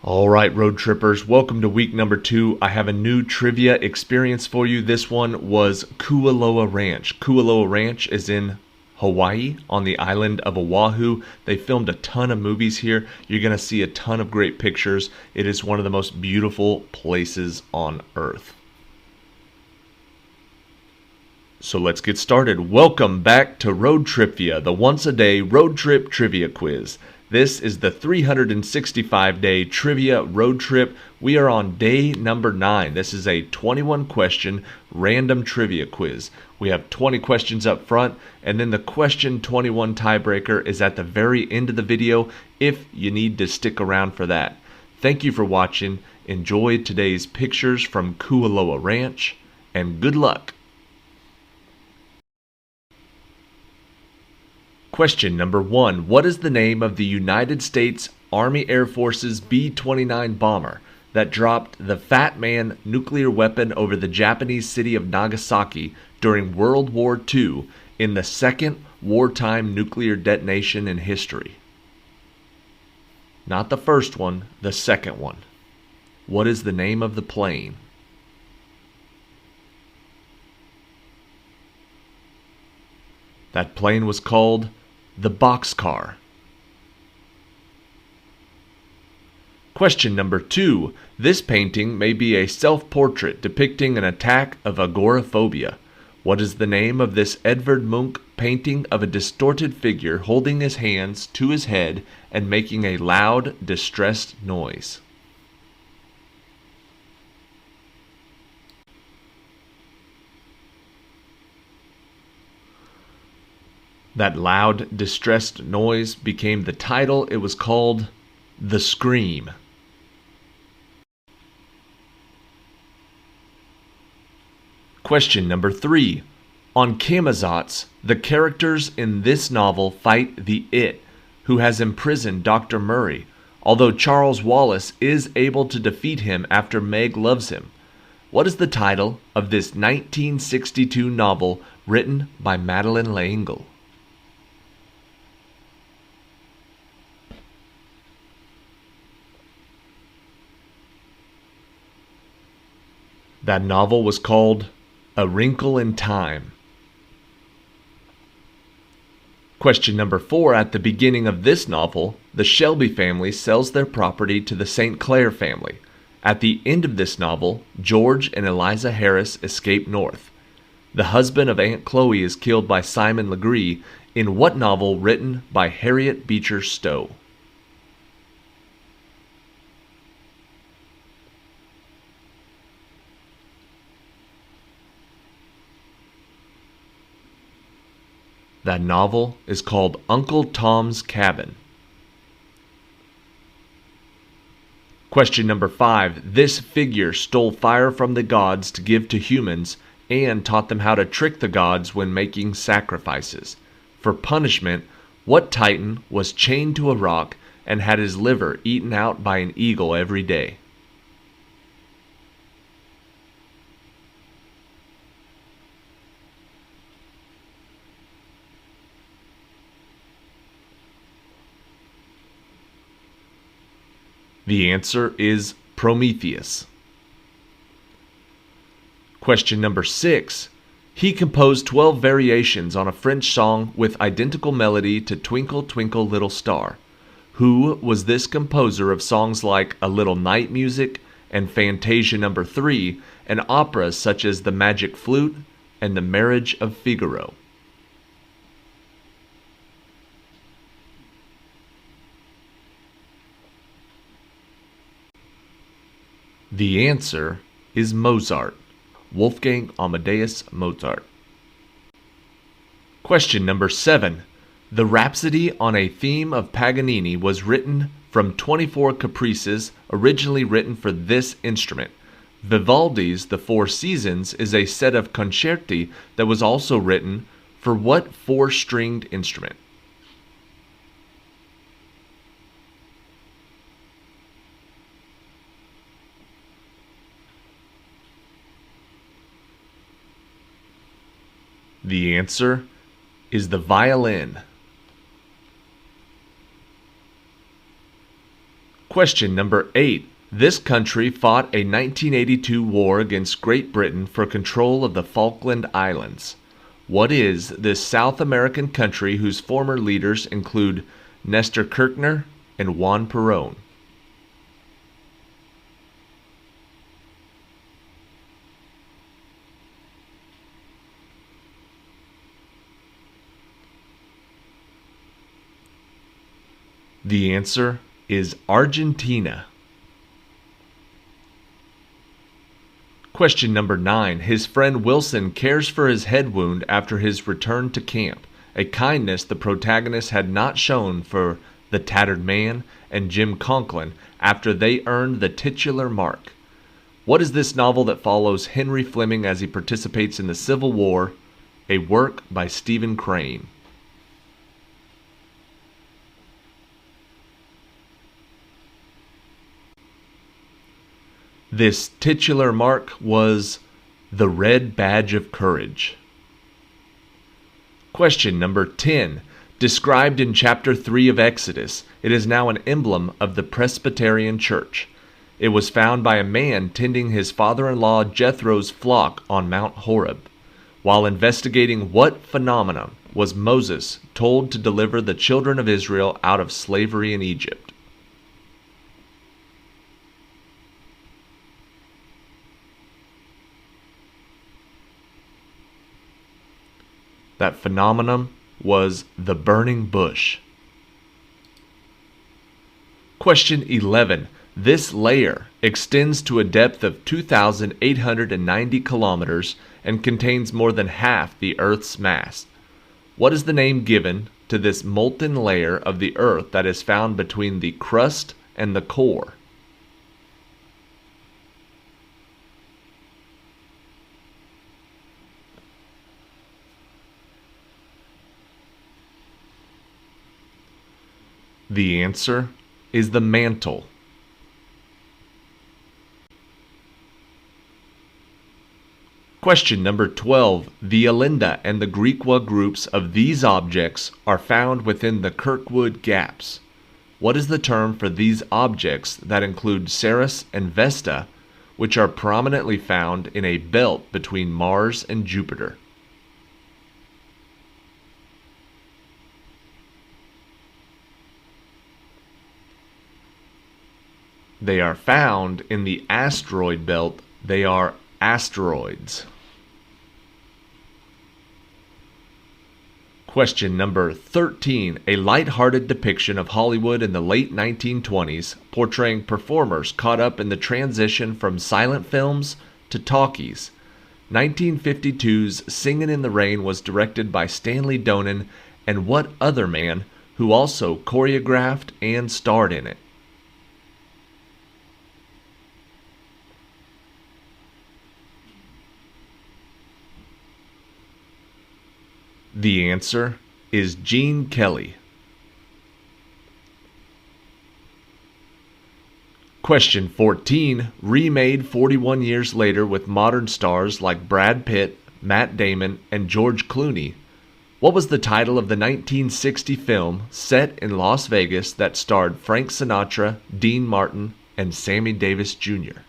All right, road trippers, welcome to week number 2. I have a new trivia experience for you. This one was Kualoa Ranch. Kualoa Ranch is in Hawaii on the island of Oahu. They filmed a ton of movies here. You're going to see a ton of great pictures. It is one of the most beautiful places on earth. So let's get started. Welcome back to Road Trivia, the once-a-day road trip trivia quiz. This is the 365-day trivia road trip. We are on day number 9. This is a 21-question random trivia quiz. We have 20 questions up front, and then the question 21 tiebreaker is at the very end of the video if you need to stick around for that. Thank you for watching. Enjoy today's pictures from Kualoa Ranch, and good luck. Question number 1. What is the name of the United States Army Air Force's B-29 bomber that dropped the Fat Man nuclear weapon over the Japanese city of Nagasaki during World War II in the second wartime nuclear detonation in history? Not the first one, the second one. What is the name of the plane? That plane was called the Boxcar. Question number 2. This painting may be a self-portrait depicting an attack of agoraphobia. What is the name of this Edvard Munch painting of a distorted figure holding his hands to his head and making a loud, distressed noise? That loud, distressed noise became the title. It was called The Scream. Question number 3. On Camazotz, the characters in this novel fight the It, who has imprisoned Dr. Murray, although Charles Wallace is able to defeat him after Meg loves him. What is the title of this 1962 novel written by Madeleine L'Engle? That novel was called A Wrinkle in Time. Question number 4. At the beginning of this novel, the Shelby family sells their property to the St. Clair family. At the end of this novel, George and Eliza Harris escape north. The husband of Aunt Chloe is killed by Simon Legree in what novel written by Harriet Beecher Stowe? That novel is called Uncle Tom's Cabin. Question number 5. This figure stole fire from the gods to give to humans and taught them how to trick the gods when making sacrifices. For punishment, what Titan was chained to a rock and had his liver eaten out by an eagle every day? The answer is Prometheus. Question number 6. He composed 12 variations on a French song with identical melody to Twinkle, Twinkle, Little Star. Who was this composer of songs like A Little Night Music and Fantasia No. 3 and operas such as The Magic Flute and The Marriage of Figaro? The answer is Mozart. Wolfgang Amadeus Mozart. Question number 7. The Rhapsody on a Theme of Paganini was written from 24 caprices originally written for this instrument. Vivaldi's The Four Seasons is a set of concerti that was also written for what four-stringed instrument? The answer is the violin. Question number 8. This country fought a 1982 war against Great Britain for control of the Falkland Islands. What is this South American country whose former leaders include Nestor Kirchner and Juan Perón? The answer is Argentina. Question number 9. His friend Wilson cares for his head wound after his return to camp, a kindness the protagonist had not shown for The Tattered Man and Jim Conklin after they earned the titular mark. What is this novel that follows Henry Fleming as he participates in the Civil War, a work by Stephen Crane? This titular mark was the Red Badge of Courage. Question number 10. Described in chapter 3 of Exodus, it is now an emblem of the Presbyterian Church. It was found by a man tending his father-in-law Jethro's flock on Mount Horeb. While investigating what phenomenon was Moses told to deliver the children of Israel out of slavery in Egypt? That phenomenon was the burning bush. Question 11. This layer extends to a depth of 2,890 kilometers and contains more than half the Earth's mass. What is the name given to this molten layer of the Earth that is found between the crust and the core? The answer is the mantle. Question number 12. The Alinda and the Greekwa groups of these objects are found within the Kirkwood gaps. What is the term for these objects that include Ceres and Vesta, which are prominently found in a belt between Mars and Jupiter? They are found in the asteroid belt. They are asteroids. Question number 13. A light-hearted depiction of Hollywood in the late 1920s, portraying performers caught up in the transition from silent films to talkies. 1952's Singin' in the Rain was directed by Stanley Donen and what other man who also choreographed and starred in it? The answer is Gene Kelly. Question 14, remade 41 years later with modern stars like Brad Pitt, Matt Damon, and George Clooney. What was the title of the 1960 film set in Las Vegas that starred Frank Sinatra, Dean Martin, and Sammy Davis Jr.?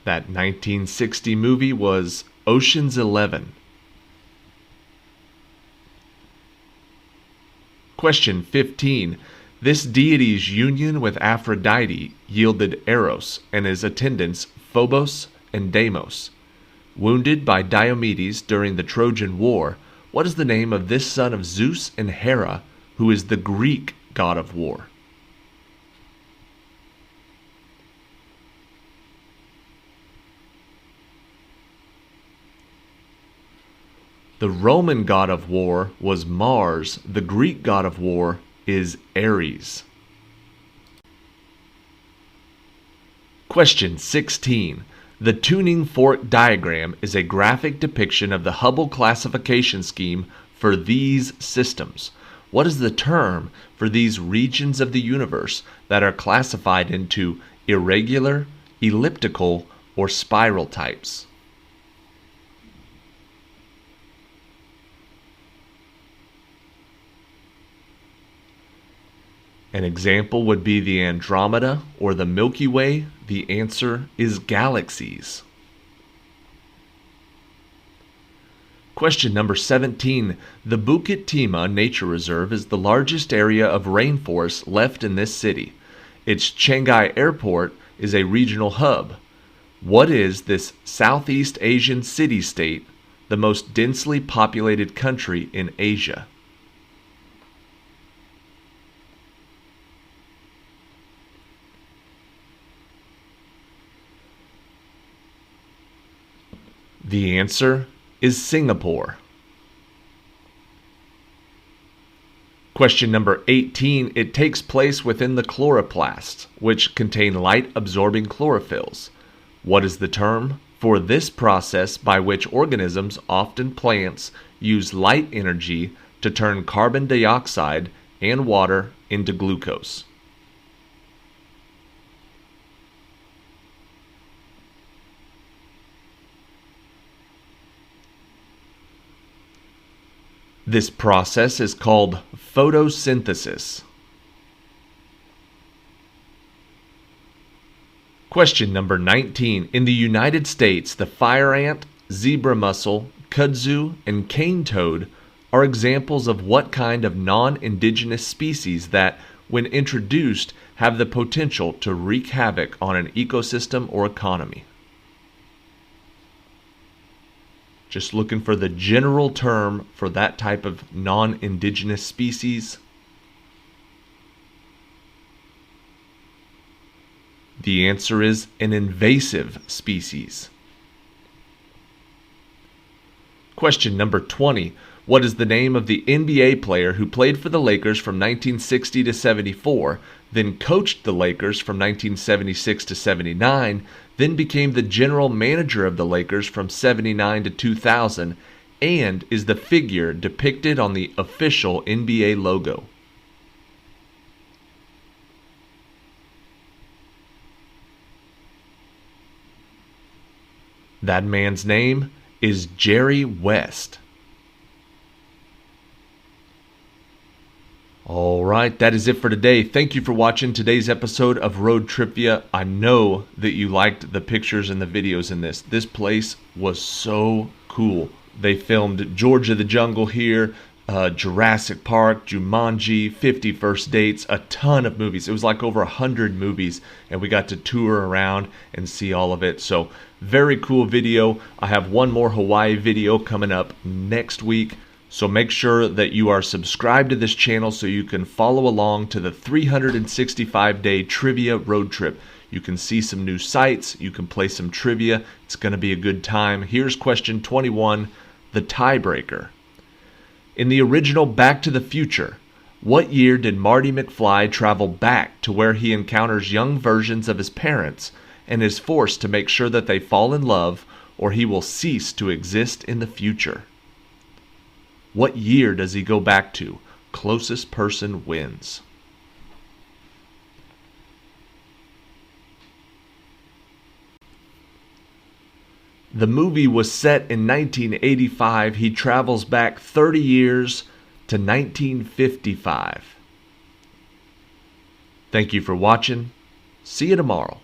That 1960 movie was Ocean's 11. Question 15. This deity's union with Aphrodite yielded Eros and his attendants Phobos and Deimos. Wounded by Diomedes during the Trojan War, what is the name of this son of Zeus and Hera, who is the Greek god of war? The Roman god of war was Mars. The Greek god of war is Ares. Question 16. The tuning fork diagram is a graphic depiction of the Hubble classification scheme for these systems. What is the term for these regions of the universe that are classified into irregular, elliptical, or spiral types? An example would be the Andromeda or the Milky Way. The answer is Galaxies. Question number 17. The Bukit Timah Nature Reserve is the largest area of rainforest left in this city. Its Chiang Airport is a regional hub. What is this Southeast Asian city-state, the most densely populated country in Asia? The answer is Singapore. Question number 18. It takes place within the chloroplasts, which contain light-absorbing chlorophylls. What is the term for this process by which organisms, often plants, use light energy to turn carbon dioxide and water into glucose? This process is called photosynthesis. Question number 19. In the United States, the fire ant, zebra mussel, kudzu, and cane toad are examples of what kind of non-indigenous species that, when introduced, have the potential to wreak havoc on an ecosystem or economy? Just looking for the general term for that type of non-indigenous species. The answer is an invasive species. Question number 20. What is the name of the NBA player who played for the Lakers from 1960 to 74, then coached the Lakers from 1976 to 79, then became the general manager of the Lakers from 79 to 2000, and is the figure depicted on the official NBA logo? That man's name is Jerry West. Alright, that is it for today. Thank you for watching today's episode of Road Trivia. I know that you liked the pictures and the videos in this. This place was so cool. They filmed George of the Jungle here, Jurassic Park, Jumanji, 50 First Dates, a ton of movies. It was like over 100 movies, and we got to tour around and see all of it. So, very cool video. I have one more Hawaii video coming up next week. So make sure that you are subscribed to this channel so you can follow along to the 365-day trivia road trip. You can see some new sites. You can play some trivia. It's going to be a good time. Here's question 21, the tiebreaker. In the original Back to the Future, what year did Marty McFly travel back to where he encounters young versions of his parents and is forced to make sure that they fall in love or he will cease to exist in the future? What year does he go back to? Closest person wins. The movie was set in 1985. He travels back 30 years to 1955. Thank you for watching. See you tomorrow.